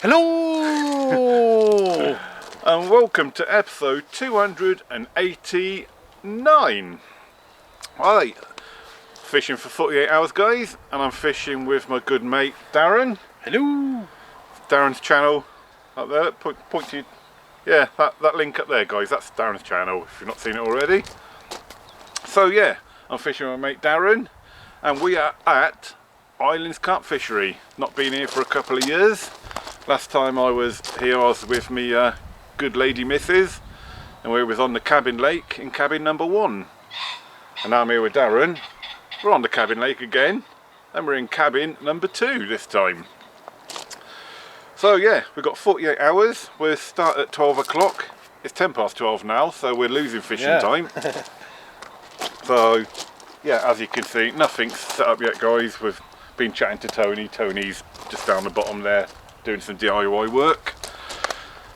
Hello! And welcome to episode 289. Right, fishing for 48 hours, guys, and I'm fishing with my good mate Darren. Hello! Darren's channel up there. Point to you. Yeah, that link up there, guys. That's Darren's channel if you've not seen it already. So yeah, I'm fishing with my mate Darren, and we are at Islands Carp Fishery. Not been here for a couple of years. Last time I was here, I was with me good lady missus, and we was on the cabin lake in cabin number 1. And now I'm here with Darren. We're on the cabin lake again, and we're in cabin number 2 this time. So yeah, we've got 48 hours. We'll start at 12 o'clock. It's 10 past 12 now, so we're losing fishing time. So yeah, as you can see, nothing's set up yet, guys. We've been chatting to Tony. Tony's just down the bottom there doing some DIY work.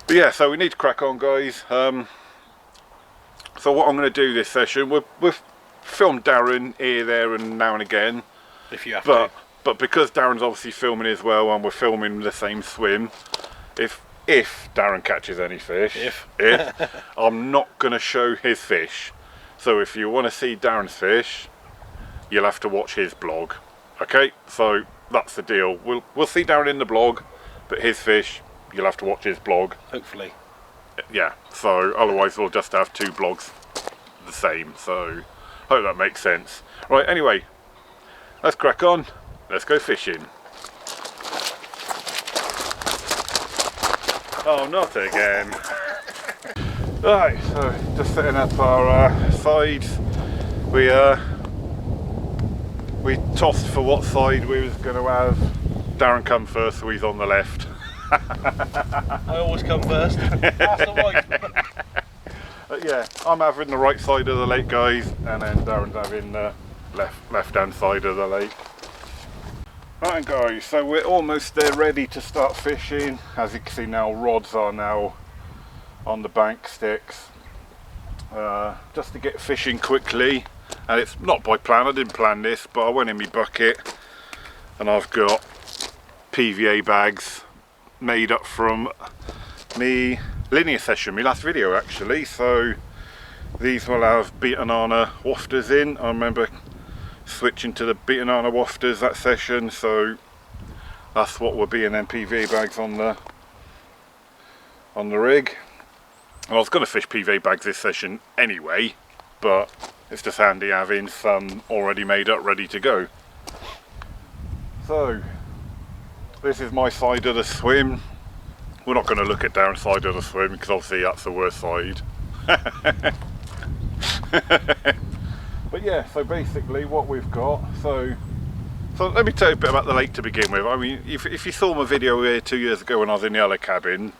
But yeah, so we need to crack on, guys. So what I'm going to do this session, we've filmed Darren here, there and now and again. If you have to. But because Darren's obviously filming as well, and we're filming the same swim, if Darren catches any fish, if I'm not going to show his fish. So if you want to see Darren's fish, you'll have to watch his blog. Okay, so that's the deal. We'll see Darren in the blog, but his fish, you'll have to watch his blog. Hopefully. Yeah, so otherwise we'll just have 2 blogs the same. So hope that makes sense. Right, anyway, let's crack on. Let's go fishing. Oh, not again. Right, so just setting up our sides. We tossed for what side we was going to have. Darren come first, so he's on the left. I always come first. That's the right. Yeah, I'm having the right side of the lake, guys, and then Darren's having the left-hand side of the lake. Right, guys, so we're almost there, ready to start fishing. As you can see now, rods are now on the bank sticks, just to get fishing quickly. And it's not by plan, I didn't plan this, but I went in my bucket and I've got PVA bags made up from me linear session, my last video actually. So these will have beaten-ana wafters in. I remember switching to the beaten-ana wafters that session, so that's what will be in them PVA bags on the rig. And I was going to fish PVA bags this session anyway, but it's just handy having some already made up, ready to go. So this is my side of the swim. We're not going to look at Darren's side of the swim because obviously that's the worst side. But yeah, so basically what we've got, so let me tell you a bit about the lake to begin with. I mean, if you saw my video here 2 years ago when I was in the other cabin,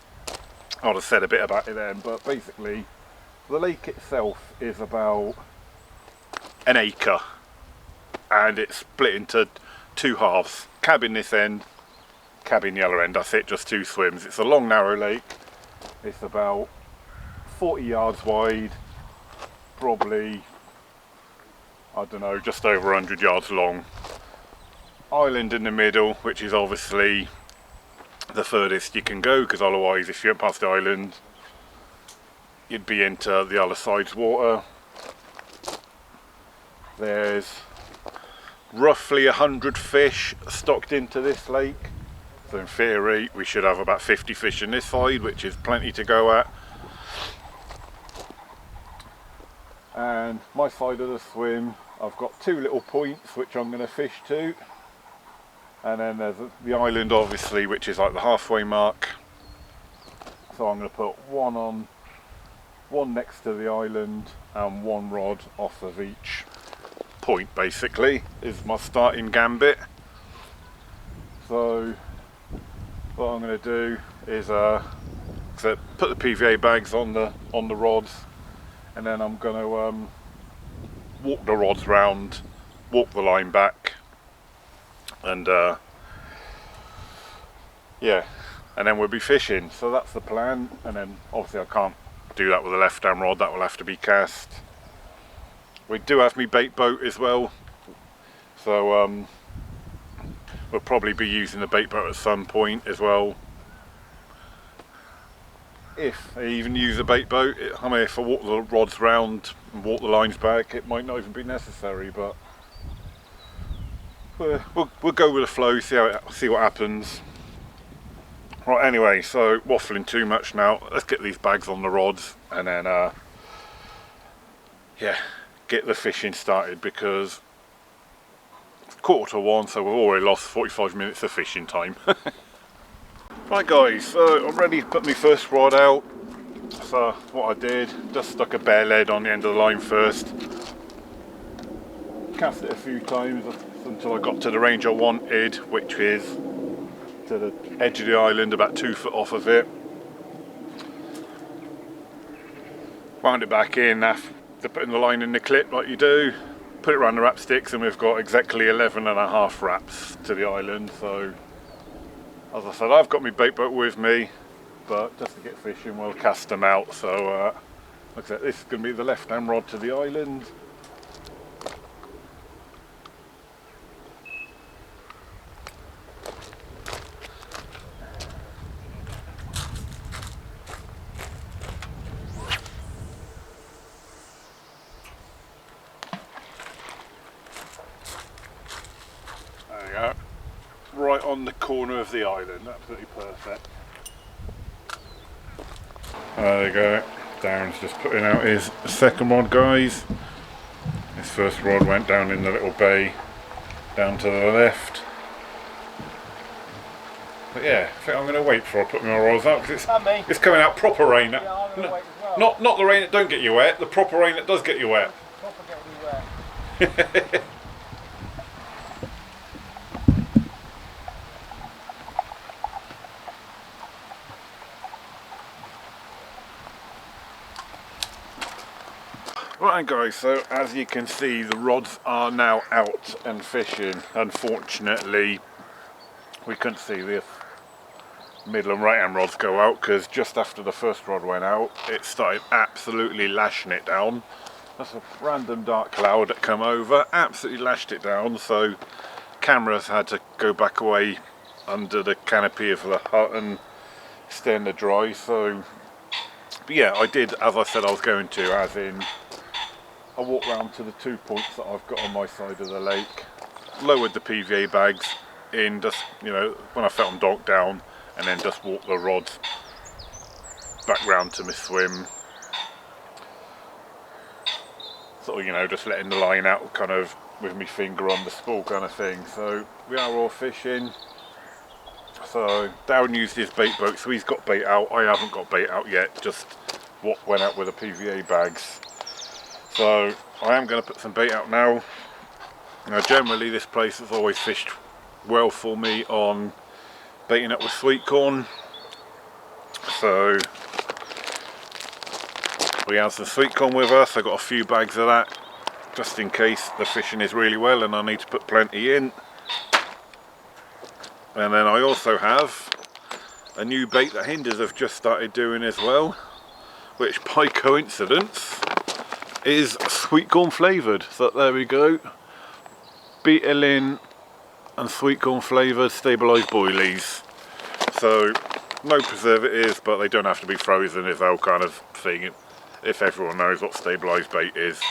I would have said a bit about it then, but basically the lake itself is about an acre, and it's split into 2 halves. Cabin this end, cabin the other end. That's it, just 2 swims. It's a long narrow lake. It's about 40 yards wide, probably, I don't know, just over 100 yards long. Island in the middle, which is obviously the furthest you can go, because otherwise if you went past the island you'd be into the other side's water. There's roughly 100 fish stocked into this lake, so in theory we should have about 50 fish in this side, which is plenty to go at. And my side of the swim, I've got 2 little points which I'm going to fish to, and then there's the island obviously, which is like the halfway mark. So I'm going to put one next to the island and 1 rod off of each point, basically, is my starting gambit. So what I'm going to do is put the PVA bags on the rods, and then I'm going to walk the rods round, walk the line back, and yeah, and then we'll be fishing. So that's the plan. And then obviously I can't do that with a left hand rod, that will have to be cast. We do have me bait boat as well, so we'll probably be using the bait boat at some point as well. if they even use a bait boat, I mean, if I walk the rods round and walk the lines back, it might not even be necessary, but we'll go with the flow, see what happens. Right, anyway, so waffling too much now. Let's get these bags on the rods and then yeah, get the fishing started, because it's 1:45, so we've already lost 45 minutes of fishing time. Right guys, so I'm ready to put my first rod out. So what I did, just stuck a bare lead on the end of the line first, cast it a few times until I got to the range I wanted, which is to the edge of the island, about 2 foot off of it. Wound it back in after putting the line in the clip like you do, put it around the wrap sticks, and we've got exactly 11.5 wraps to the island. So as I said, I've got my bait boat with me, but just to get fishing we'll cast them out. So like I said, this is going to be the left hand rod to the island. There you go. Right on the corner of the island, absolutely perfect. There you go. Darren's just putting out his second rod, guys. His first rod went down in the little bay down to the left. But yeah, I think I'm going to wait before I put my rods out, because it's coming out proper rain. Yeah, I'm going to wait as well. Not the rain that don't get you wet, the proper rain that does get you wet. Proper get me wet. Right guys, so as you can see, the rods are now out and fishing. Unfortunately, we couldn't see the middle and right hand rods go out, because just after the first rod went out, it started absolutely lashing it down. That's a random dark cloud that come over, absolutely lashed it down, so cameras had to go back away under the canopy of the hut and stay in the dry. So, but yeah, I did as I said I was going to, as in I walked round to the 2 points that I've got on my side of the lake, lowered the PVA bags in, just, you know, when I felt them docked down, and then just walked the rods back round to my swim. Sort of, you know, just letting the line out kind of with my finger on the spool kind of thing. So we are all fishing. So Darren used his bait boat, so he's got bait out. I haven't got bait out yet, just what went out with the PVA bags. So I am going to put some bait out now. Now generally this place has always fished well for me on baiting up with sweet corn. So we have some sweet corn with us. I got a few bags of that just in case the fishing is really well and I need to put plenty in. And then I also have a new bait that Hinders have just started doing as well, which by coincidence is sweet corn flavoured. So there we go, beetle and sweet corn flavoured stabilised boilies. So no preservatives, but they don't have to be frozen, is our kind of thing, if everyone knows what stabilised bait is.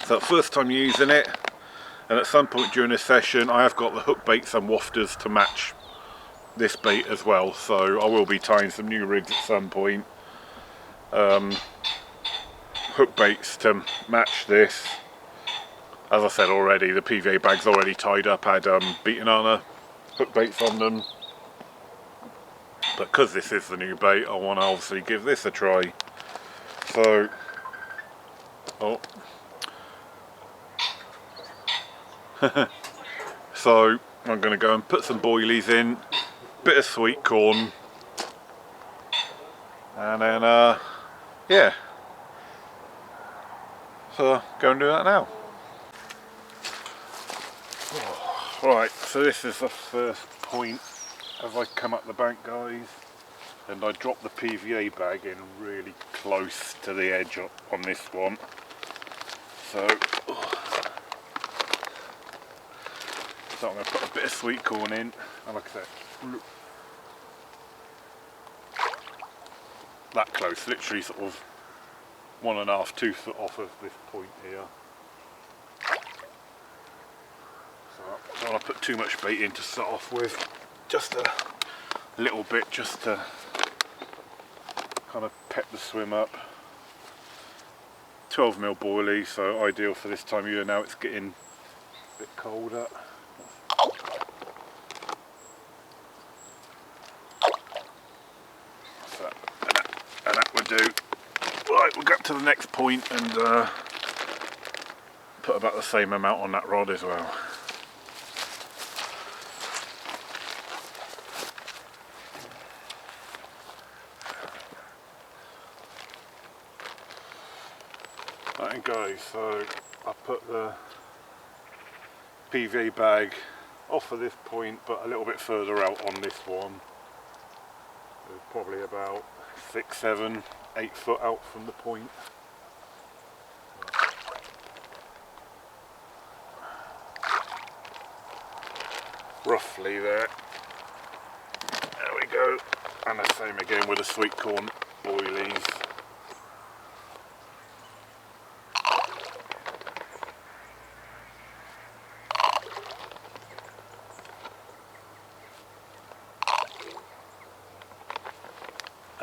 So first time using it, and at some point during this session I have got the hook baits and wafters to match this bait as well, so I will be tying some new rigs at some point. Hook baits to match this. As I said already, the PVA bag's already tied up, had beaten on hook baits on them, but because this is the new bait I want to obviously give this a try. So so I'm going to go and put some boilies in, bit of sweet corn, and then yeah, so go and do that now. Right, so this is the first point as I come up the bank, guys, and I drop the PVA bag in really close to the edge on this one. So I'm going to put a bit of sweet corn in, and like I said, that close, literally sort of 1.5, 2 foot off of this point here. So I don't want to put too much bait in to start off with, just a little bit, just to kind of pep the swim up. 12mm boilie, so ideal for this time of year now. It's getting a bit colder. So, and that would do. Right, we'll go to the next point and put about the same amount on that rod as well. Right guys, so I put the PVA bag off of this point, but a little bit further out on this one. Probably about 6, 7, 8 foot out from the point. Roughly there. There we go. And the same again with the sweet corn boilies.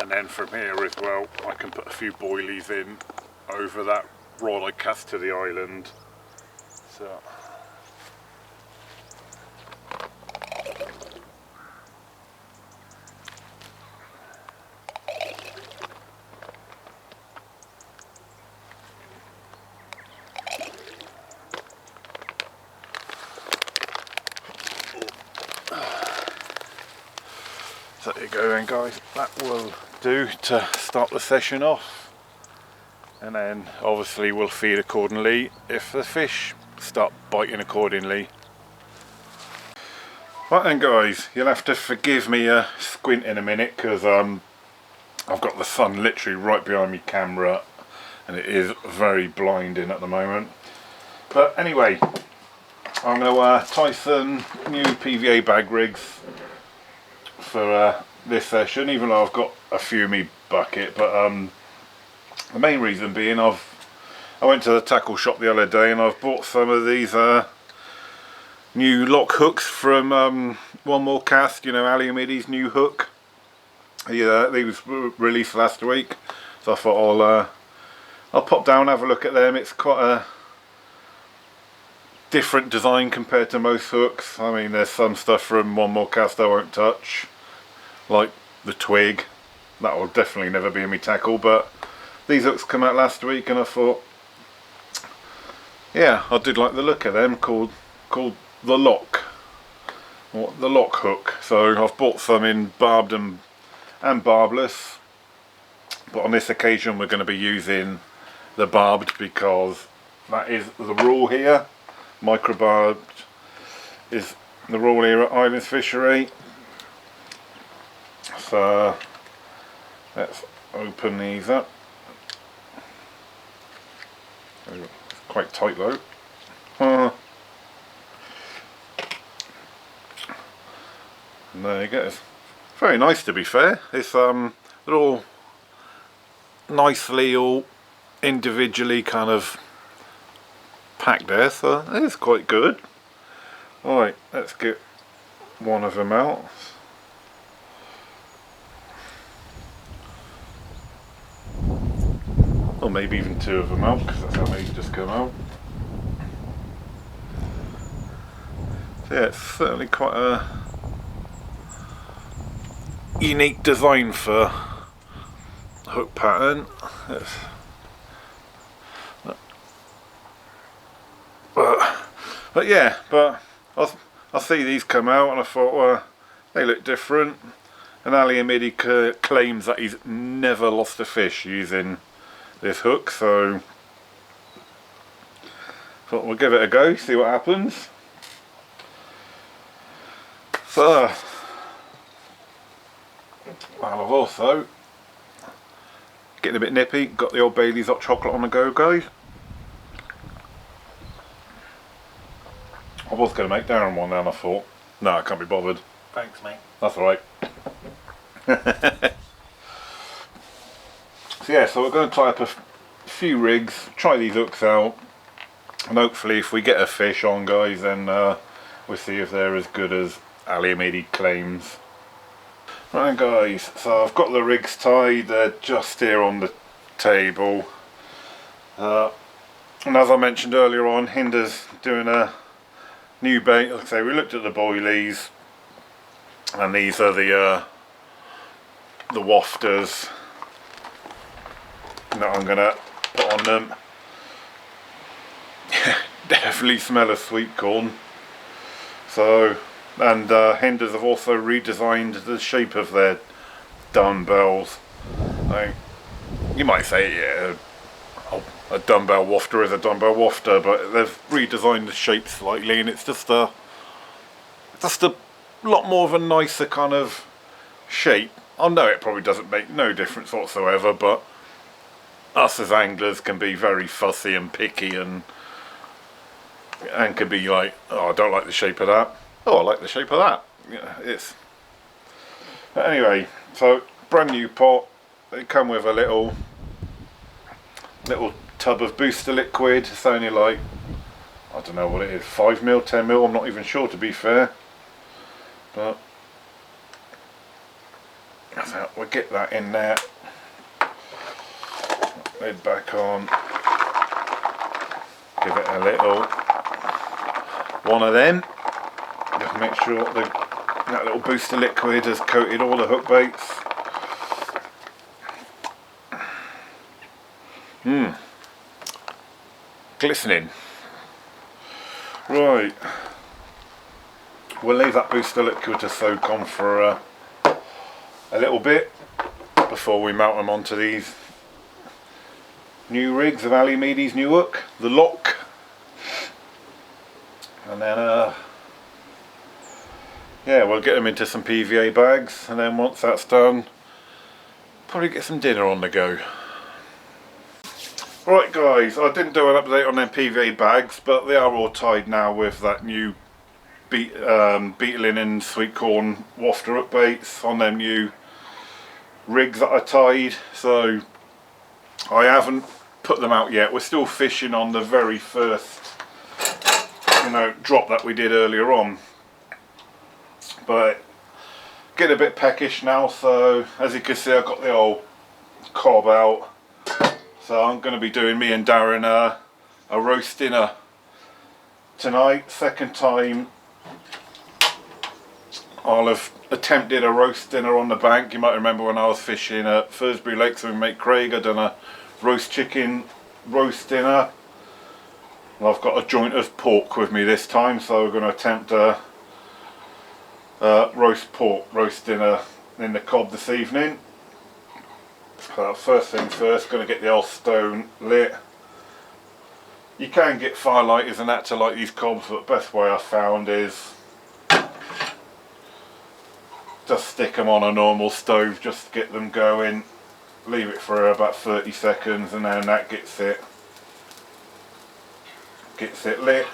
And then from here as well, I can put a few boilies in over that rod I cast to the island. So there you go then guys, that will do to start the session off, and then obviously we'll feed accordingly if the fish start biting accordingly. Right then guys, you'll have to forgive me squint in a minute because I've got the sun literally right behind me camera and it is very blinding at the moment. But anyway, I'm going to tie some new PVA bag rigs for this session, even though I've got a few in me bucket. But the main reason being, I went to the tackle shop the other day and I've bought some of these new lock hooks from One More Cast, you know, Ali Amidi's new hook. Yeah, they was released last week, so I thought I'll pop down and have a look at them. It's quite a different design compared to most hooks. I mean, there's some stuff from One More Cast I won't touch, like the twig. That will definitely never be in me tackle, but these hooks come out last week and I thought, yeah, I did like the look of them, called the lock, or the lock hook. So I've bought some in barbed and barbless, but on this occasion we're going to be using the barbed because that is the rule here. Micro barbed is the rule here at Islands Fishery. So let's open these up. Quite tight though. And there you go. It's very nice, to be fair. It's they're all nicely, all individually kind of packed there, so it's quite good. Alright, let's get one of them out. Or maybe even two of them out, because that's how many just come out. So yeah, it's certainly quite a unique design for hook pattern. But yeah, but I see these come out and I thought, well, they look different. And Ali Amidi claims that he's never lost a fish using this hook, so thought we'll give it a go, see what happens. So I've also, getting a bit nippy, got the old Bailey's hot chocolate on the go, guys. I was going to make Darren one then, I thought, no, I can't be bothered. Thanks, mate. That's alright. So yeah, so we're going to tie up a few rigs, try these hooks out, and hopefully if we get a fish on, guys, then we'll see if they're as good as Ali claims. Right guys, so I've got the rigs tied, they're just here on the table. And as I mentioned earlier on, Hinder's doing a new bait. Like I say, we looked at the boilies, and these are the wafters that I'm gonna put on them. Definitely smell of sweet corn. So, and Hinders have also redesigned the shape of their dumbbells. You might say, yeah, a dumbbell wafter is a dumbbell wafter, but they've redesigned the shape slightly, and it's just a lot more of a nicer kind of shape. I know it probably doesn't make no difference whatsoever, but us as anglers can be very fussy and picky, and can be like, oh, I don't like the shape of that. Oh, I like the shape of that. Yeah, it's. But anyway, so brand new pot. They come with a little tub of booster liquid. It's only like, I don't know what it is, 5ml, 10ml, I'm not even sure, to be fair. But so we'll get that in there. Lid back on. Give it a little one of them. Just make sure that little booster liquid has coated all the hook baits. Glistening. Right, we'll leave that booster liquid to soak on for a little bit before we mount them onto these new rigs of Ali Meady's new hook, the lock. And then yeah, we'll get them into some PVA bags, and then once that's done, probably get some dinner on the go. Right guys, I didn't do an update on them PVA bags, but they are all tied now with that new beetling and sweet corn wafter hook baits on them new rigs that I tied. So I haven't put them out yet. We're still fishing on the very first, drop that we did earlier on. But getting a bit peckish now, so as you can see, I've got the old cob out. So I'm going to be doing, me and Darren, a roast dinner tonight. Second time I'll have attempted a roast dinner on the bank. You might remember when I was fishing at Thursbury Lakes with mate Craig, I'd done a roast chicken roast dinner. And I've got a joint of pork with me this time, so we're going to attempt a roast pork roast dinner in the cob this evening. So first thing first, going to get the old stone lit. You can get firelighters and that to light these cobs, but the best way I found is just stick them on a normal stove just to get them going. Leave it for about 30 seconds, and then that gets it lit.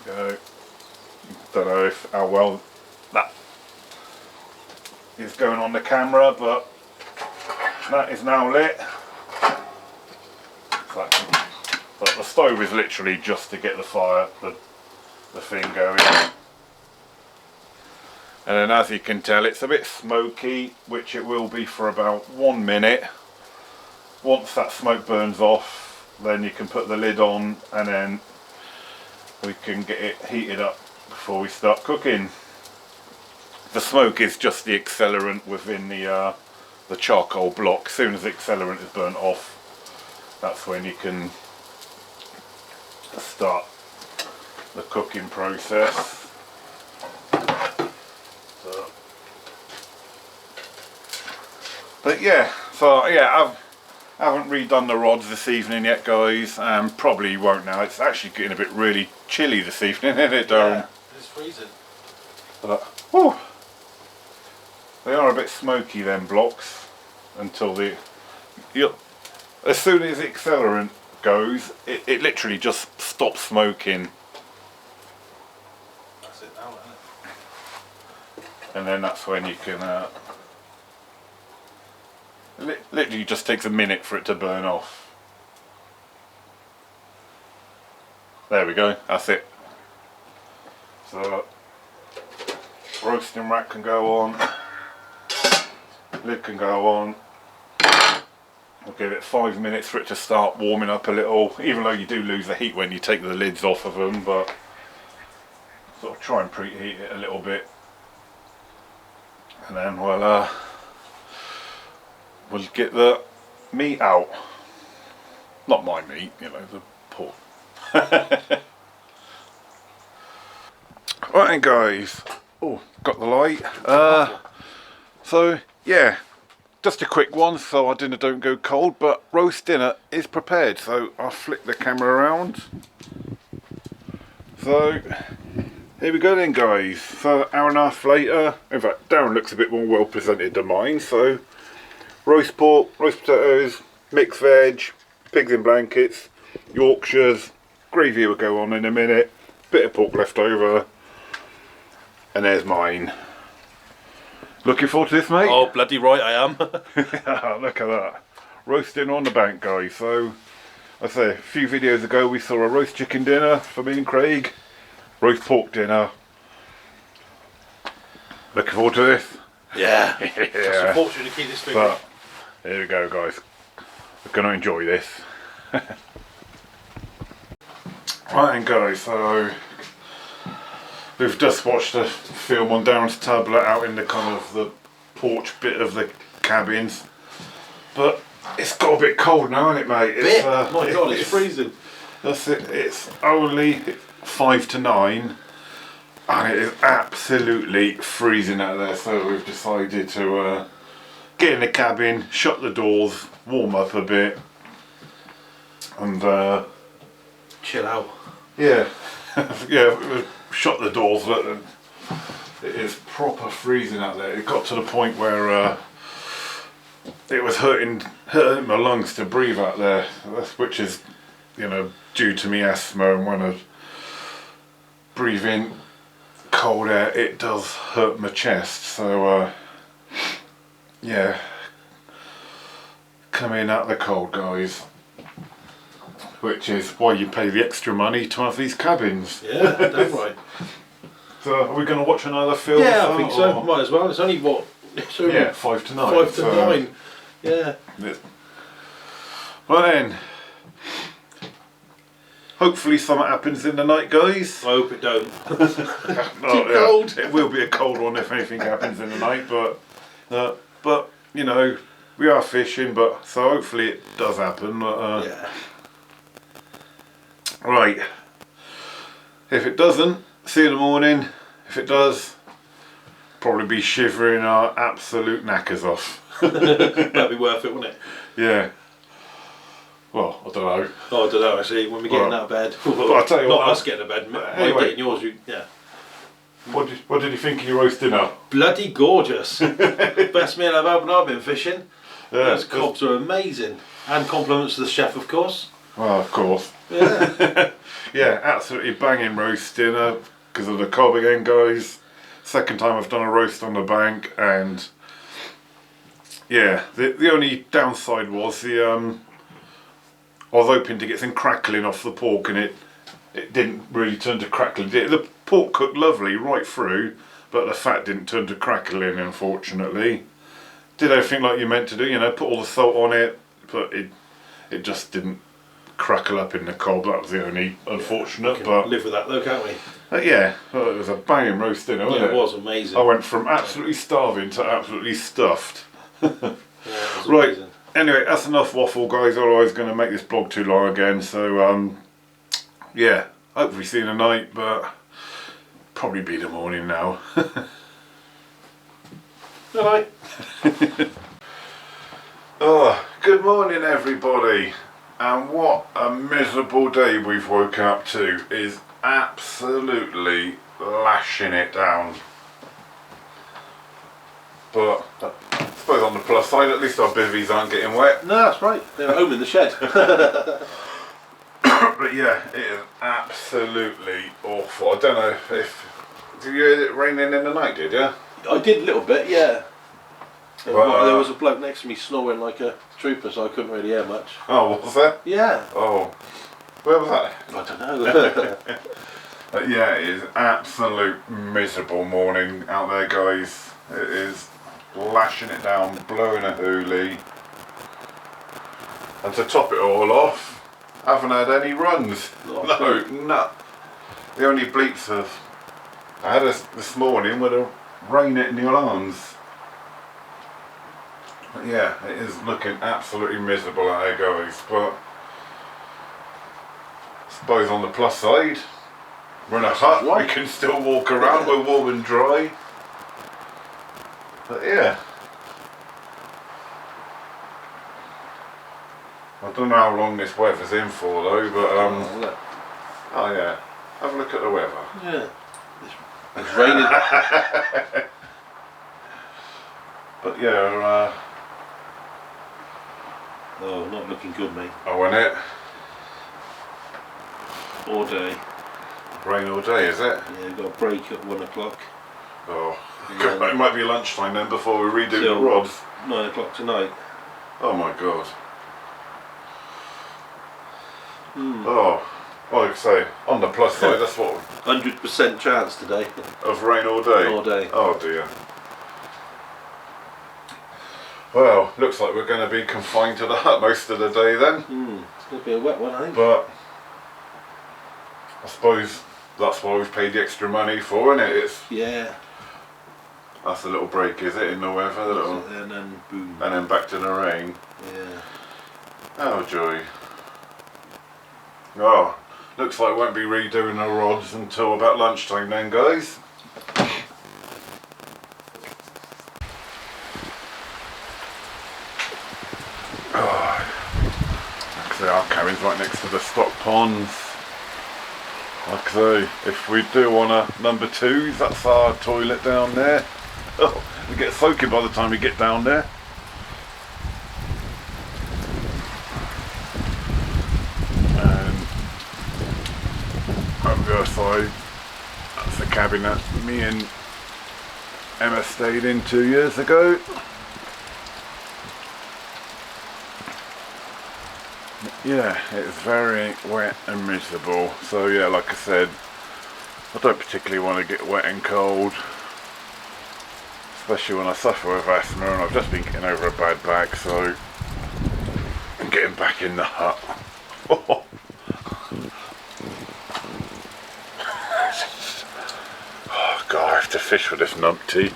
There we go. Don't know how well that is going on the camera, but that is now lit. But the stove is literally just to get the fire, the thing going. And then, as you can tell, it's a bit smoky, which it will be for about 1 minute. Once that smoke burns off, then you can put the lid on, and then we can get it heated up before we start cooking. The smoke is just the accelerant within the charcoal block. As soon as the accelerant is burnt off, that's when you can start the cooking process. So, but yeah, so yeah, I haven't redone the rods this evening yet, guys, and probably won't now. It's actually getting a bit really chilly this evening, isn't it, Darren? Yeah, it's freezing. But, whew, they are a bit smoky, them blocks, until as soon as the accelerant goes, it literally just stops smoking. That's it now, isn't it? And then that's when you can Literally just takes a minute for it to burn off. There we go, that's it. So roasting rack can go on, lid can go on. I'll give it 5 minutes for it to start warming up a little, even though you do lose the heat when you take the lids off of them, but sort of try and preheat it a little bit, and then we'll get the meat out. Not my meat, you know, the pork. Right then guys, oh, got the light. So yeah, just a quick one so our dinner don't go cold, but roast dinner is prepared. So I'll flick the camera around. So here we go then guys. So hour and a half later, in fact Darren looks a bit more well presented than mine. So roast pork, roast potatoes, mixed veg, pigs in blankets, Yorkshires, gravy will go on in a minute, bit of pork left over, and there's mine. Looking forward to this, mate? Oh, bloody right I am. Look at that. Roasting on the bank, guys. So, I say, a few videos ago we saw a roast chicken dinner for me and Craig. Roast pork dinner. Looking forward to this. Yeah. Yeah. It's unfortunate to keep this thing. But, here we go, guys. We're going to enjoy this. Right then, guys, so we've just watched a film on Darren's tablet out in the kind of the porch bit of the cabins, but it's got a bit cold now, isn't it, mate? It's, my God, it's freezing. That's it. It's only 5 to 9, and it is absolutely freezing out there. So we've decided to get in the cabin, shut the doors, warm up a bit, and chill out. Yeah, yeah. Shut the doors, but it is proper freezing out there. It got to the point where it was hurting my lungs to breathe out there, which is, you know, due to me asthma, and when I breathe in cold air it does hurt my chest. So yeah, coming out the cold, guys, which is why you pay the extra money to have these cabins. Yeah, damn right. So are we going to watch another film? Yeah, I think so. Might as well. It's only what? Yeah, 5 to 9. 5 to 9. Yeah. Well then, hopefully something happens in the night, guys. I hope it don't. Too cold. It will be a cold one if anything happens in the night, but you know, we are fishing, but so hopefully it does happen. But, yeah. Right. If it doesn't, see you in the morning. If it does, probably be shivering our absolute knackers off. That'd be worth it, wouldn't it? Yeah. Well, I don't know. Oh, I don't know, actually, when we're getting out of bed. But I'll tell you not what, us getting out of bed, anyway, getting yours, yeah. What did you think of your roast dinner? Bloody gorgeous. Best meal I've been fishing. Yeah, those cobs are amazing. And compliments to the chef, of course. Well, of course. Yeah. Yeah, absolutely banging roast dinner because of the cob again, guys. Second time I've done a roast on the bank, and yeah, the only downside was I was hoping to get some crackling off the pork, and it didn't really turn to crackling. The pork cooked lovely right through, but the fat didn't turn to crackling, unfortunately. Did everything like you meant to do, you know, put all the salt on it, but it just didn't crackle up in the cob. That was the only unfortunate. But live with that though, can't we? Yeah, well, it was a banging roast dinner, wasn't it? It was amazing. I went from absolutely starving to absolutely stuffed. Yeah, it was Right. amazing. Anyway, that's enough waffle, guys. Otherwise, going to make this blog too long again. So yeah, hopefully see you in the night, but probably be the morning now. Good night. Oh, good morning, everybody. And what a miserable day we've woke up to. Is absolutely lashing it down. But I suppose on the plus side, at least our bivvies aren't getting wet. No, that's right. They're home in the shed. But yeah, it is absolutely awful. I don't know if... Did you hear it raining in the night, did you? I did a little bit, yeah. Well, there was a bloke next to me snoring like a trooper, so I couldn't really hear much. Oh, what was that? Yeah. Oh, where was that? I don't know. Yeah, it is absolute miserable morning out there, guys. It is lashing it down, blowing a hoolie. And to top it all off, I haven't had any runs. No. The only bleeps I had this morning were the rain hitting the alarms. But yeah, it is looking absolutely miserable out there, guys. But I suppose on the plus side, we're in a hut, we can still walk around, we're warm and dry. But yeah. I don't know how long this weather's in for though, but oh yeah, have a look at the weather. Yeah. It's raining. But yeah, oh, not looking good, mate. oh, isn't it? All day. Rain all day, is it? Yeah, got a break at 1 o'clock. Oh, Yeah. it might be lunchtime then before we redo Till the rods. 9 o'clock tonight. Oh my god. Oh, like I say, on the plus side, that's what 100% chance today. of rain all day. All day. Oh dear. Well, looks like we're going to be confined to the hut most of the day then. It's going to be a wet one, I think. But I suppose that's why we've paid the extra money for, isn't it? Yeah. That's a little break, is it, in the weather? The little, And then boom. and then back to the rain. Yeah. Oh joy. Oh, looks like we won't be redoing the rods until about lunchtime then, guys. Oh, like I say, our cabin's right next to the stock ponds. Like I say, if we do want a number 2s, that's our toilet down there. Oh, we get soaking by the time we get down there. The other side, that's the cabin that me and Emma stayed in 2 years ago. Yeah, it's very wet and miserable. So yeah, like I said, I don't particularly want to get wet and cold, especially when I suffer with asthma and I've just been getting over a bad back, so I'm getting back in the hut. God, I have to fish for this numpty.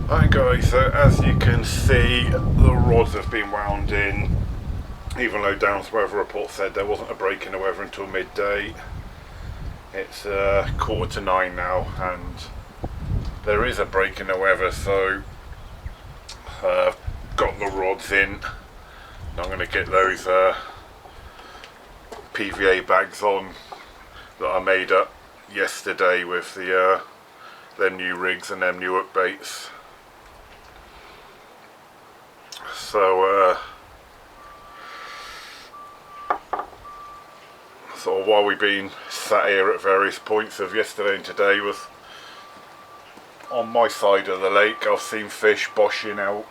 Alright guys, so as you can see, the rods have been wound in, even though Darren's weather report said there wasn't a break in the weather until midday. It's 9:15 now, and there is a break in the weather, so I've got the rods in. I'm going to get those PVA bags on that I made up yesterday with the them new rigs and them new hook baits. So sort of while we've been sat here at various points of yesterday and today, was on my side of the lake I've seen fish boshing out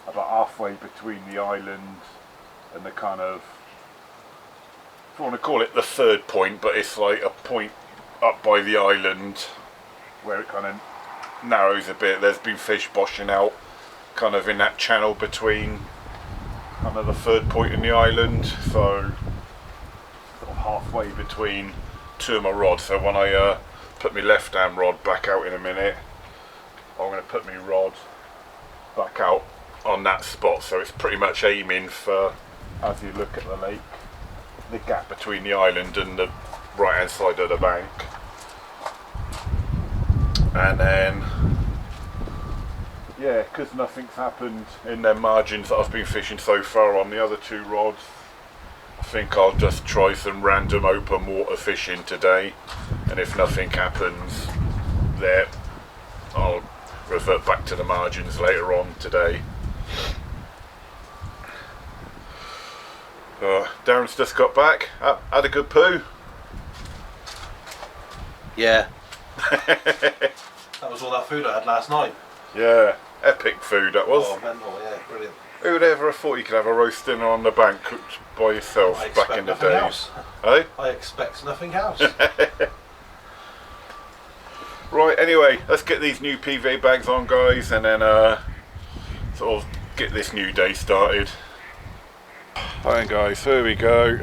about halfway between the island and the kind of, if you want to call it the third point, but it's like a point up by the island where it kind of narrows a bit. There's been fish boshing out kind of in that channel between kind of the third point in the island, so sort of halfway between two of my rods. So when I put my left hand rod back out in a minute, I'm going to put my rod back out on that spot, so it's pretty much aiming for, as you look at the lake, the gap between the island and the right hand side of the bank. And then yeah, because nothing's happened in their margins that I've been fishing so far on the other two rods, I think I'll just try some random open water fishing today, and if nothing happens there, I'll revert back to the margins later on today. Darren's just got back. Had a good poo? Yeah. That was all that food I had last night. Yeah, epic food that was. Oh, mental, yeah, brilliant. Who would ever have thought you could have a roast dinner on the bank cooked by yourself back in the day? Else. Eh? I expect nothing else. Right, anyway, let's get these new PVA bags on, guys, and then sort of get this new day started. Alright guys, here we go.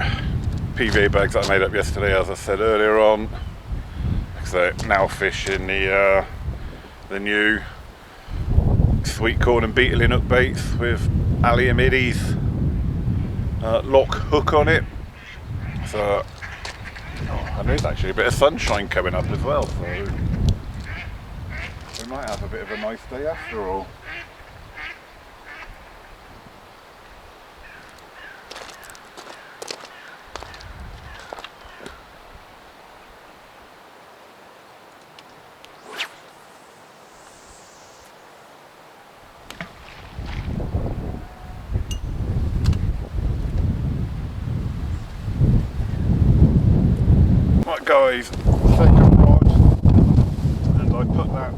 PVA bags that I made up yesterday, as I said earlier on. So now fishing the new sweet corn and beetle hook baits with Aliamides lock hook on it. So and there's actually a bit of sunshine coming up as well, so we might have a bit of a nice day after all. Right guys, second rod, and I put that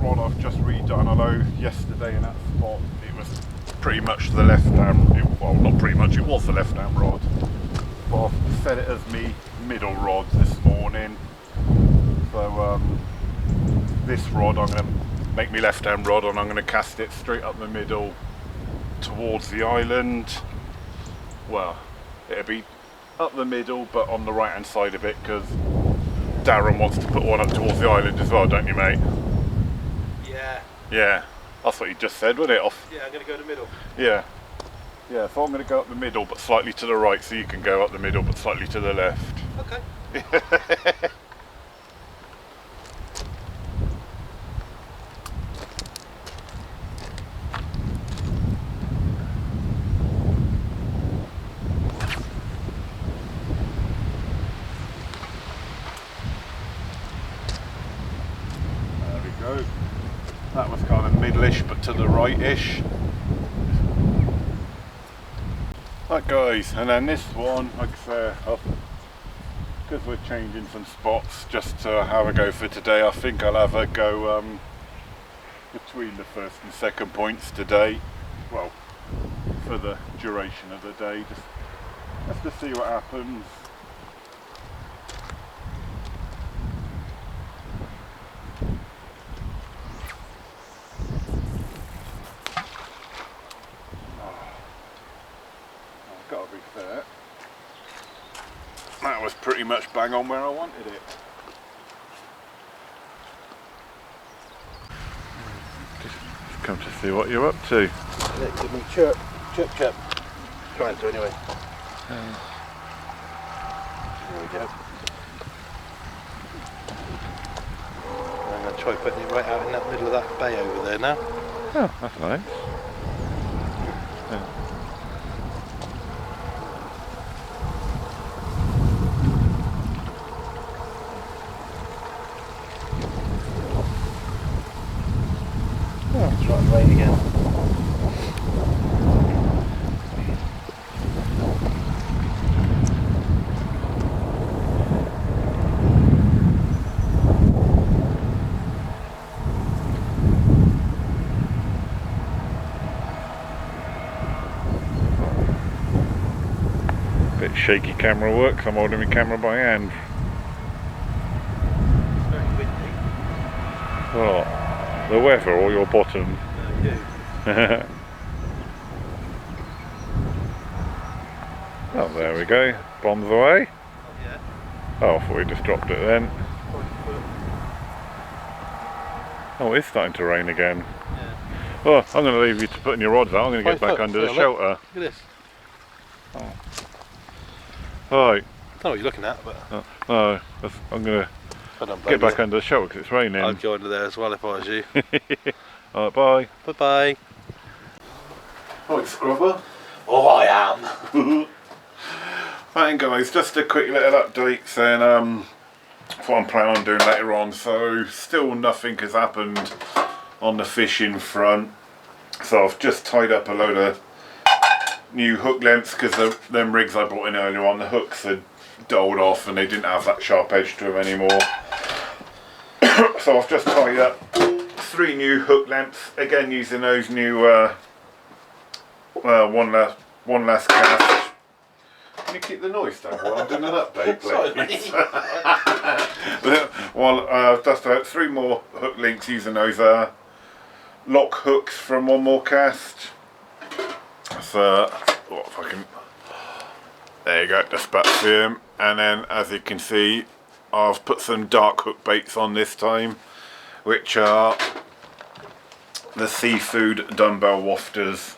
rod I've just redone. I know yesterday in that spot it was pretty much the left hand, well not pretty much, it was the left hand rod, but I've set it as me middle rod this morning. So this rod I'm going to make me left hand rod, and I'm going to cast it straight up the middle towards the island. Well, it'll be up the middle but on the right hand side of it, because Darren wants to put one up towards the island as well, don't you mate? Yeah. Yeah, that's what you just said, wasn't it? Yeah, I'm going to go to the middle. Yeah. Yeah, so I'm going to go up the middle but slightly to the right, so you can go up the middle but slightly to the left. Okay. That was kind of middle-ish but to the right-ish. Right guys, and then this one, like I say, because we're changing some spots just to have a go for today, I think I'll have a go between the first and second points today. Well, for the duration of the day, just to see what happens. Gotta be fair. That was pretty much bang on where I wanted it. Just come to see what you're up to. Yeah, give me chirp, chirp, chirp. Trying to anyway. There we go. I'm going to try putting it right out in that middle of that bay over there now. Oh, that's nice. Yeah. Oh, it's right rain again. Bit shaky camera work, 'cause I'm holding my camera by hand. It's very windy. Oh, the weather or your bottom? Oh, there we go. Bombs away. Oh, yeah. Oh, I thought we just dropped it then. Oh, it's starting to rain again. Yeah. Well, I'm going to leave you to putting your rods out. I'm going to get back under the shelter. Look at this. Right. I don't know what you're looking at, but... I'm going to get back under the shelter because it's raining. I'd go under there as well if I was you. Alright, bye. Bye-bye. Right, Scrubber. Oh, I am. Right guys, just a quick little update saying what I'm planning on doing later on. So still nothing has happened on the fishing front. So I've just tied up a load of new hook lengths because them rigs I brought in earlier on, the hooks had dulled off and they didn't have that sharp edge to them anymore. So I've just tied up 3 new hook lengths, again using those new one less cast. Can you keep the noise down while I'm doing an update, please? Well, just 3 more hook links using those lock hooks from one more cast. So, what if I can? There you go, just about to see them. And then, as you can see, I've put some dark hook baits on this time, which are the seafood dumbbell wafters.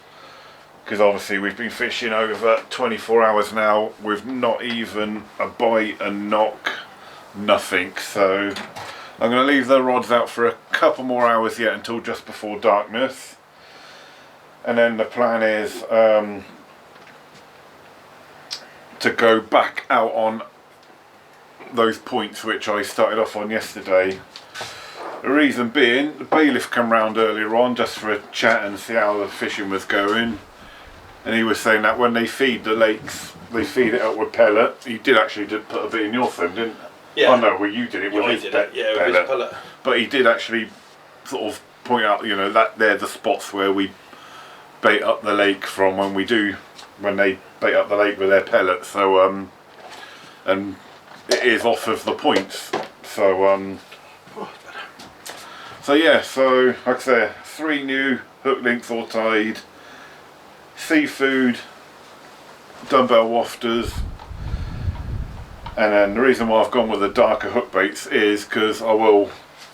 Because obviously we've been fishing over 24 hours now with not even a bite, a knock, nothing. So I'm going to leave the rods out for a couple more hours yet until just before darkness. And then the plan is to go back out on those points which I started off on yesterday. The reason being, the bailiff came round earlier on just for a chat and see how the fishing was going. And he was saying that when they feed the lakes, they feed it up with pellet. You did put a bit in your thing, didn't you? Yeah. Oh no, well you did it with his pellet. But he did actually sort of point out, you know, that they're the spots where we bait up the lake from when they bait up the lake with their pellets. So and it is off of the points. So so yeah, so like I say, 3 new hook links all tied. Seafood dumbbell wafters, and then the reason why I've gone with the darker hook baits is because I will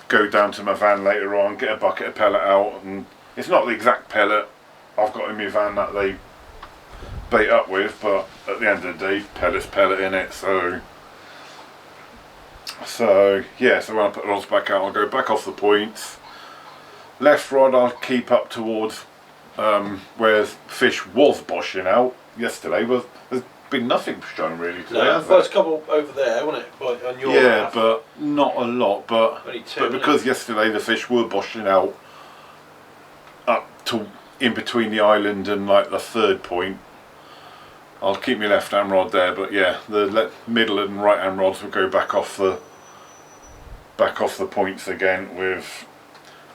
go down to my van later on, get a bucket of pellet out, and it's not the exact pellet I've got in my van that they bait up with, but at the end of the day, pellet's pellet in it. So yeah, so when I put the rods back out, I'll go back off the points. Left rod I'll keep up towards where fish was boshing out yesterday. There's been nothing shown really today. No, first couple over there, wasn't it? On your half. But not a lot. But because yesterday the fish were boshing out up to in between the island and like the 3rd point, I'll keep my left hand rod there. But yeah, the middle and right hand rods will go back off the points again with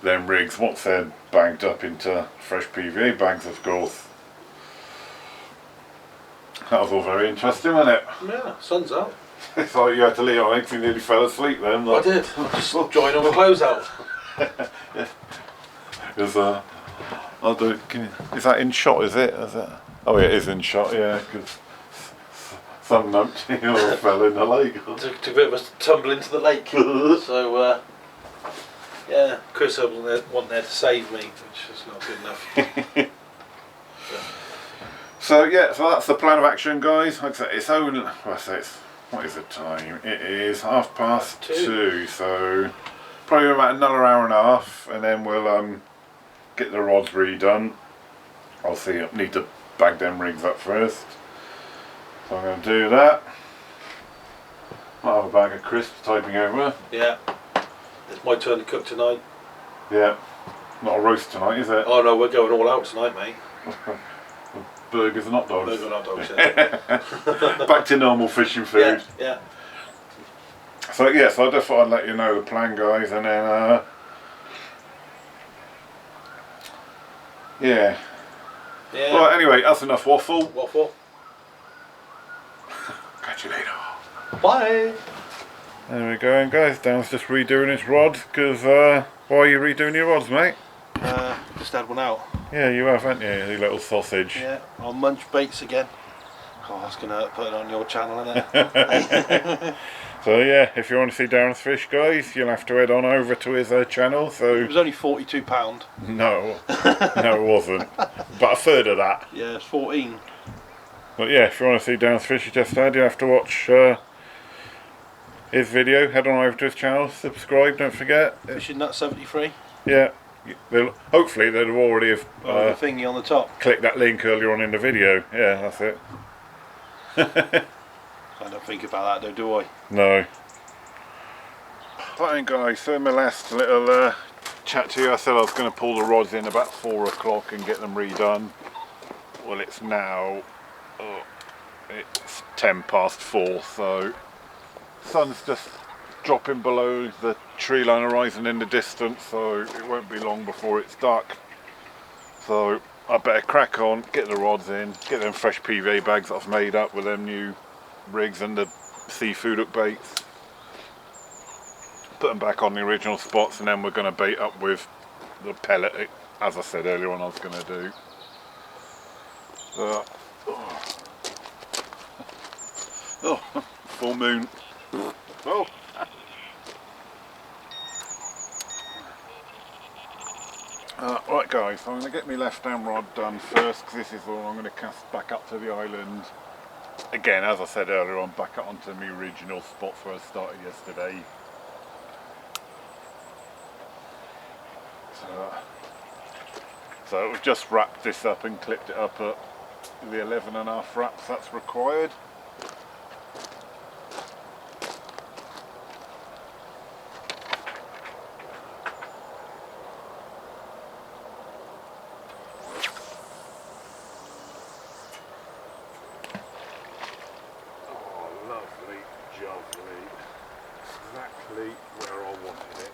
them rigs once they're bagged up into fresh PVA bags, of course. That was all very interesting, wasn't it? Yeah, sun's out. It's like you had to leave on it, you nearly fell asleep then. I did. I just drying all my clothes out. Yeah. Because I'll do. Is that in shot? Is it? Oh, yeah, it is in shot. Yeah, because some numpty or fell in the lake. Took a bit of a tumble into the lake. So. Yeah, Chris wasn't there to save me, which is not good enough. So yeah, so that's the plan of action, guys. Like I say, it's only, what is the time? It is 2:30, so probably about another hour and a half, and then we'll get the rods redone. I'll see, I need to bag them rigs up first. So I'm going to do that. I'll have a bag of crisps typing over. Yeah. It's my turn to cook tonight. Yeah. Not a roast tonight, is it? Oh no, we're going all out tonight, mate. Burgers and hot dogs. Burgers and hot dogs, yeah. Back to normal fishing food. Yeah. So yeah, so I just thought I'd let you know the plan, guys, and then yeah. Yeah. Well, anyway, that's enough waffle. Waffle. Catch you later. Bye. There we go, and guys, Dan's just redoing his rods, because, why are you redoing your rods, mate? Just had one out. Yeah, you have, haven't you, you little sausage? Yeah, I'll munch baits again. Oh, that's going to put it on your channel, isn't it? So yeah, if you want to see Darren's fish, guys, you'll have to head on over to his channel. So it was only £42. No, no it wasn't. But a third of that. Yeah, it's 14. But yeah, if you want to see Darren's fish you just had, you have to watch his video. Head on over to his channel, subscribe, don't forget. Fishing Nut 73. Yeah, hopefully they'd have already have the thingy on the top. Click that link earlier on in the video. Yeah, that's it. I don't think about that though, do I? No. Right guys, so my last little chat to you. I said I was going to pull the rods in about 4 o'clock and get them redone. Well, it's now it's 4:10, so sun's just dropping below the tree line horizon in the distance, so it won't be long before it's dark. So I better crack on, get the rods in, get them fresh PVA bags that I've made up with them new rigs and the seafood hook baits. Put them back on the original spots, and then we're going to bait up with the pellet, as I said earlier on I was going to do. Full moon. Oh. Right guys, so I'm going to get my left hand rod done first, because this is all I'm going to cast back up to the island. Again, as I said earlier on, back up onto my original spots where I started yesterday. So we've just wrapped this up and clipped it up at the 11.5 wraps that's required. Oh, lovely, lovely. Exactly where I wanted it.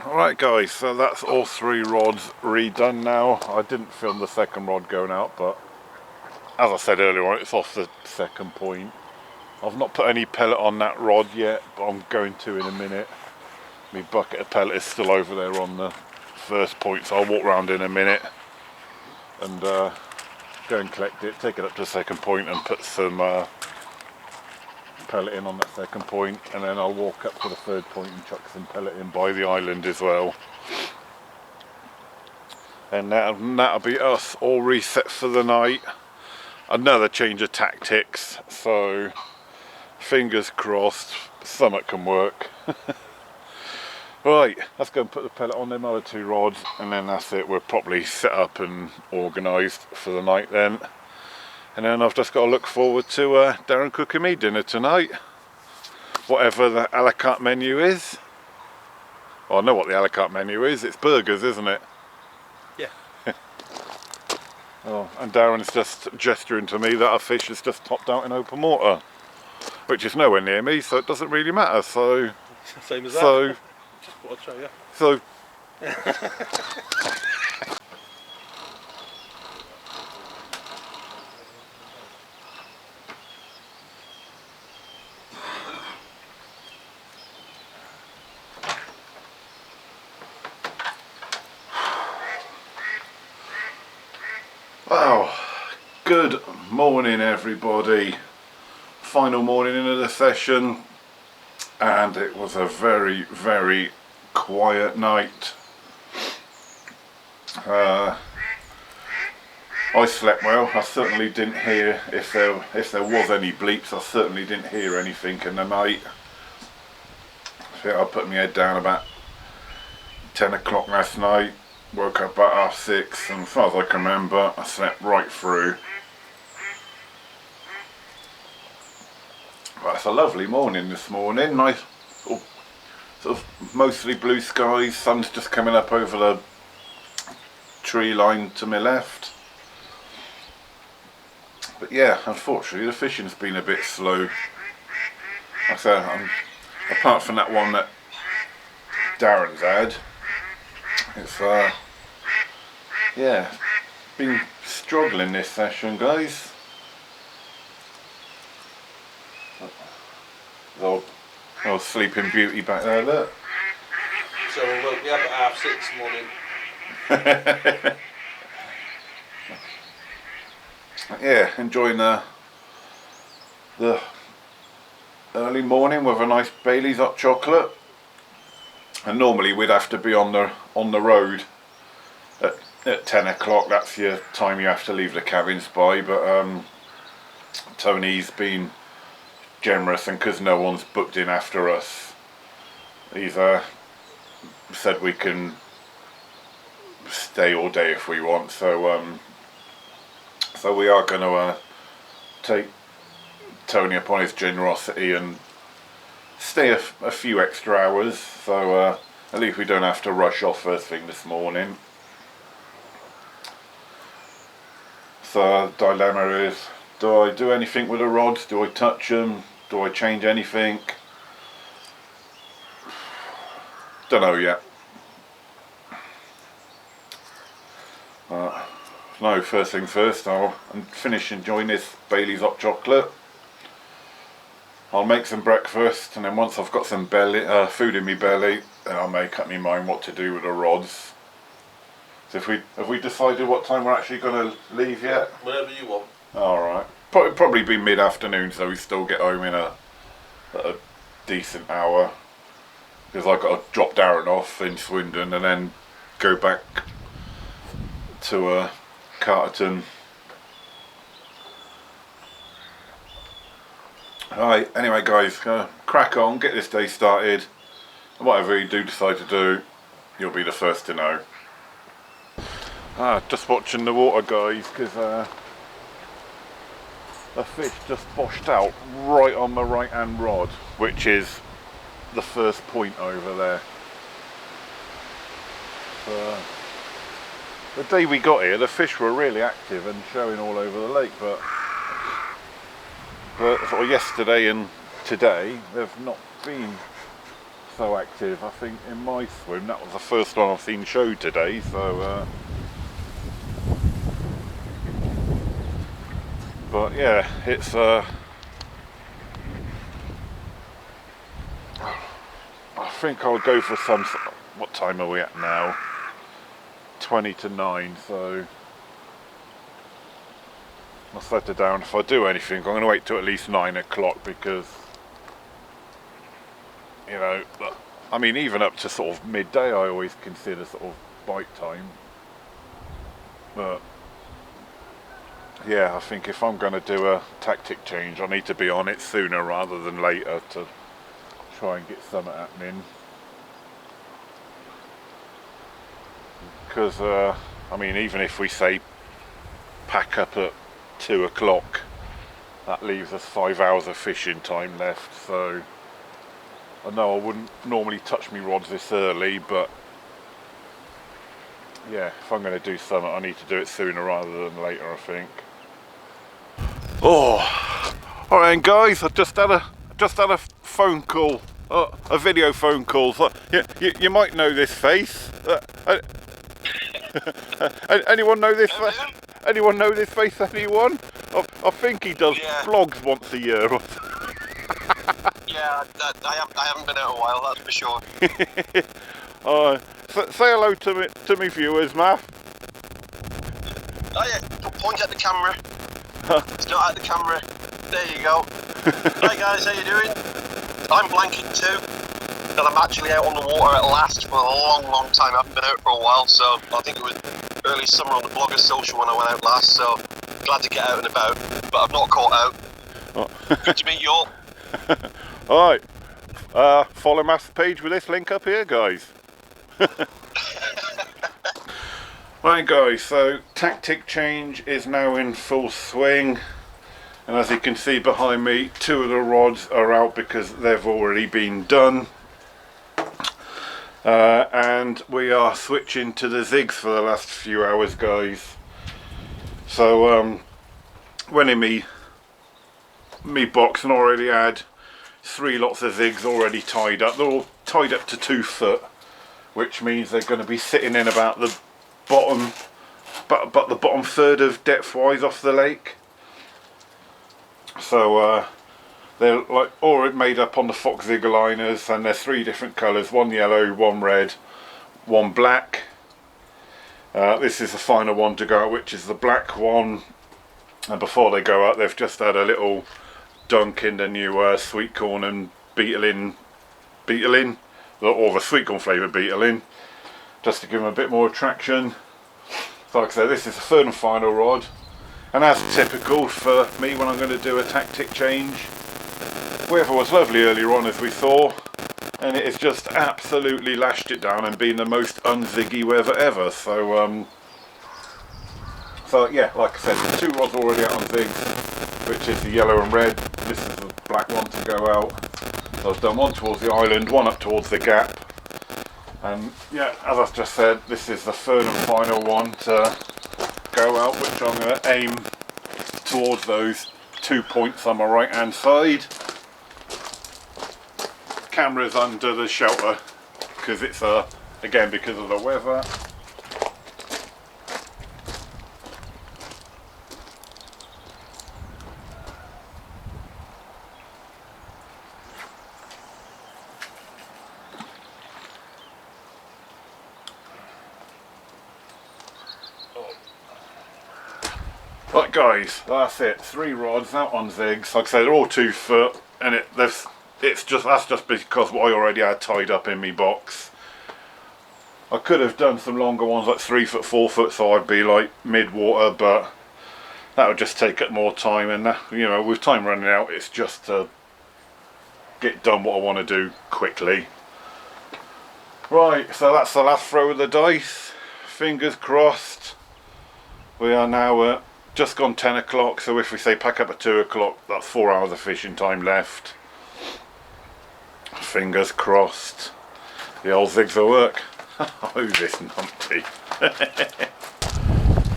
Alright guys, so that's all 3 rods redone now. I didn't film the second rod going out, but as I said earlier on, it's off the second point. I've not put any pellet on that rod yet, but I'm going to in a minute. My bucket of pellet is still over there on the first point, so I'll walk around in a minute and go and collect it, take it up to the second point and put some pellet in on that second point, and then I'll walk up to the third point and chuck some pellet in by the island as well. And that'll be us all reset for the night. Another change of tactics, so fingers crossed something can work. Right, let's go and put the pellet on them other 2 rods, and then that's it. We're properly set up and organised for the night then. And then I've just got to look forward to Darren cooking me dinner tonight. Whatever the a la carte menu is. Well, I know what the a la carte menu is. It's burgers, isn't it? Yeah. Oh, and Darren's just gesturing to me that our fish has just topped out in open water, which is nowhere near me, so it doesn't really matter. So, same as that. So, just thought I'd show you. So. Wow, good morning everybody. Final morning into the session, and it was a very, very quiet night. I slept well. I certainly didn't hear, if there was any bleeps, I certainly didn't hear anything in the night. I put my head down about 10 o'clock last night. Woke up about 6:30, and as far as I can remember, I slept right through. Well, it's a lovely morning this morning. Nice, sort of mostly blue skies. Sun's just coming up over the tree line to my left. But yeah, unfortunately, the fishing's been a bit slow. Like I said, apart from that one that Darren's had. It's yeah, been struggling this session, guys. So Oh, Sleeping Beauty back there, look. So we woke me up at 6:30 morning. Yeah, enjoying the early morning with a nice Bailey's hot chocolate. And normally we'd have to be on the road at 10 o'clock. That's your time you have to leave the cabins by. But Tony's been generous, and because no one's booked in after us, he's said we can stay all day if we want. So so we are going to take Tony upon his generosity and stay a few extra hours, so at least we don't have to rush off first thing this morning. So the dilemma is, do I do anything with the rods? Do I touch them? Do I change anything? Don't know yet. No, first thing first, I'll finish enjoying this Bailey's hot chocolate. I'll make some breakfast, and then once I've got some food in my belly, then I'll make up my mind what to do with the rods. So have we decided what time we're actually going to leave yet? Whatever you want. Alright. Probably be mid-afternoon, so we still get home in a decent hour. Because I've got to drop Darren off in Swindon and then go back to Carterton. Alright, anyway guys, crack on, get this day started. And whatever you do decide to do, you'll be the first to know. Just watching the water guys, because a fish just boshed out right on the right hand rod, which is the first point over there. So, the day we got here, the fish were really active and showing all over the lake, but sort of yesterday and today they've not been so active. I think in my swim that was the first one I've seen show today, so but yeah, it's I think I'll go for some, what time are we at now? 20 to 9, so I'll set it down. If I do anything, I'm going to wait till at least 9 o'clock, because, you know, I mean, even up to sort of midday I always consider sort of bite time. But yeah, I think if I'm going to do a tactic change, I need to be on it sooner rather than later to try and get something happening. Because I mean, even if we say pack up at 2 o'clock, that leaves us 5 hours of fishing time left. So I know I wouldn't normally touch me rods this early, but yeah, if I'm going to do something, I need to do it sooner rather than later, I think. Oh, all right, guys, I just had a phone call, a video phone call. So, you might know this face. Anyone know this? Anyone know this face? Anyone? I think he does vlogs once a year. Yeah, I haven't been out a while, that's for sure. Say hello to me viewers, Matt. Oh yeah, point at the camera. It's not at the camera. There you go. Hi guys, how you doing? I'm blanking too. And I'm actually out on the water at last for a long time. I haven't been out for a while, so I think it was early summer on the Blogger Social when I went out last, so glad to get out and about, but I've not caught out. Oh. Good to meet you all. Alright, follow Matt's page with this link up here, guys. Right guys, so tactic change is now in full swing, and as you can see behind me, 2 of the rods are out because they've already been done. And we are switching to the zigs for the last few hours, guys. So went in me box and already had 3 lots of zigs already tied up. They're all tied up to 2 foot, which means they're going to be sitting in about the bottom, but the bottom third of depth wise off the lake. So They're like already made up on the Fox Zigger liners, and they're 3 different colours, 1 yellow, 1 red, 1 black. This is the final one to go out, which is the black one. And before they go out, they've just had a little dunk in the new sweet corn and beetle in, or the sweet corn flavoured beetle in, just to give them a bit more attraction. So like I said, this is the 3rd and final rod, and as typical for me when I'm going to do a tactic change, weather was lovely earlier on as we saw, and it has just absolutely lashed it down and been the most unziggy weather ever. So yeah, like I said, 2 rods already out on zigs, which is the yellow and red. This is the black one to go out. So I've done 1 towards the island, 1 up towards the gap, and yeah, as I've just said, this is the 3rd and final one to go out, which I'm going to aim towards those 2 points on my right hand side. Camera's under the shelter because it's again because of the weather. Right guys, that's it. 3 rods out on zigs. Like I said, they're all 2 foot, and that's just because what I already had tied up in my box. I could have done some longer ones like 3 foot, 4 foot, so I'd be like mid water, but that would just take up more time, and you know, with time running out, it's just to get done what I want to do quickly. Right, so that's the last throw of the dice. Fingers crossed. We are now at just gone 10 o'clock, so if we say pack up at 2 o'clock, that's 4 hours of fishing time left. Fingers crossed. The old zigs will work. Oh, this numpty.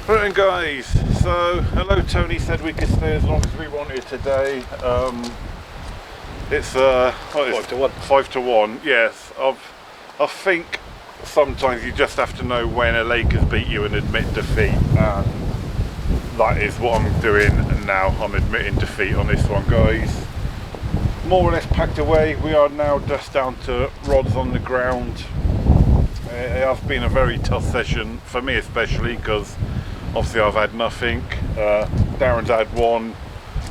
Right then guys, so hello, Tony said we could stay as long as we wanted today. It's 5 to 1. 5 to 1, yes. I think sometimes you just have to know when a lake has beat you and admit defeat, and that is what I'm doing now. I'm admitting defeat on this one, guys. More or less packed away. We are now just down to rods on the ground. It has been a very tough session for me, especially because obviously I've had nothing. Darren's had 1.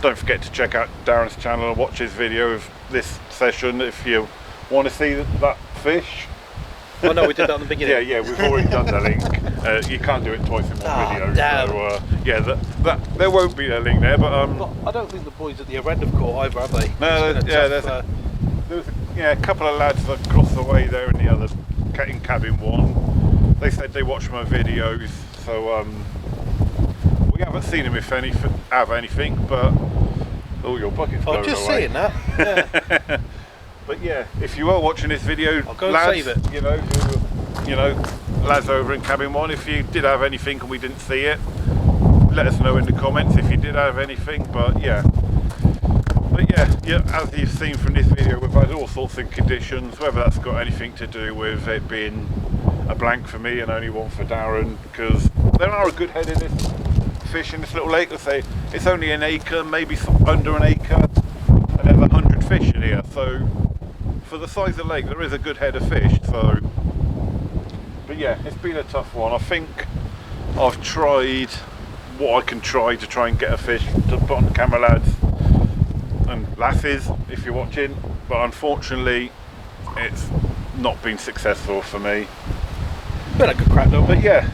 Don't forget to check out Darren's channel and watch his video of this session if you want to see that fish. Oh no, we did that in the beginning. Yeah, we've already done the link. You can't do it twice in one video. Damn. So yeah, there won't be a link there, but I don't think the boys at the other end have caught either, have they? No, yeah, there's a couple of lads across the way there in the other in cabin 1. They said they watched my videos, so we haven't seen them have anything, but oh, your bucket's blown away. I'm just saying that. Yeah. But yeah, if you are watching this video, I'll go lads, and save it. You know, lads over in cabin 1, if you did have anything and we didn't see it, let us know in the comments if you did have anything. But yeah, as you've seen from this video, we've had all sorts of conditions, whether that's got anything to do with it being a blank for me and only 1 for Darren, because there are a good head in this fish in this little lake. Let's say it's only an acre, maybe under an acre, and there's 100 fish in here, so for the size of the lake there is a good head of fish. So but yeah, it's been a tough one. I think I've tried what I can try to try and get a fish to put on the camera, lads and lasses if you're watching, but unfortunately it's not been successful for me. Been a good crack though. But yeah,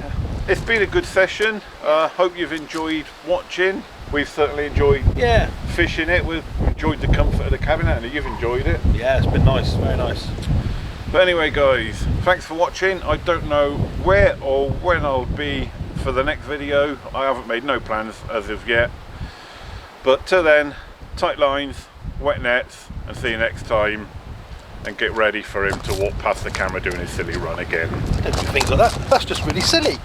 it's been a good session. Hope you've enjoyed watching. We've certainly enjoyed fishing it. We've enjoyed the comfort of the cabin, and you've enjoyed it. Yeah, it's been nice, very nice. But anyway guys, thanks for watching. I don't know where or when I'll be for the next video. I haven't made no plans as of yet, but till then, tight lines, wet nets, and see you next time. And get ready for him to walk past the camera doing his silly run again. Don't do things like that. That's just really silly.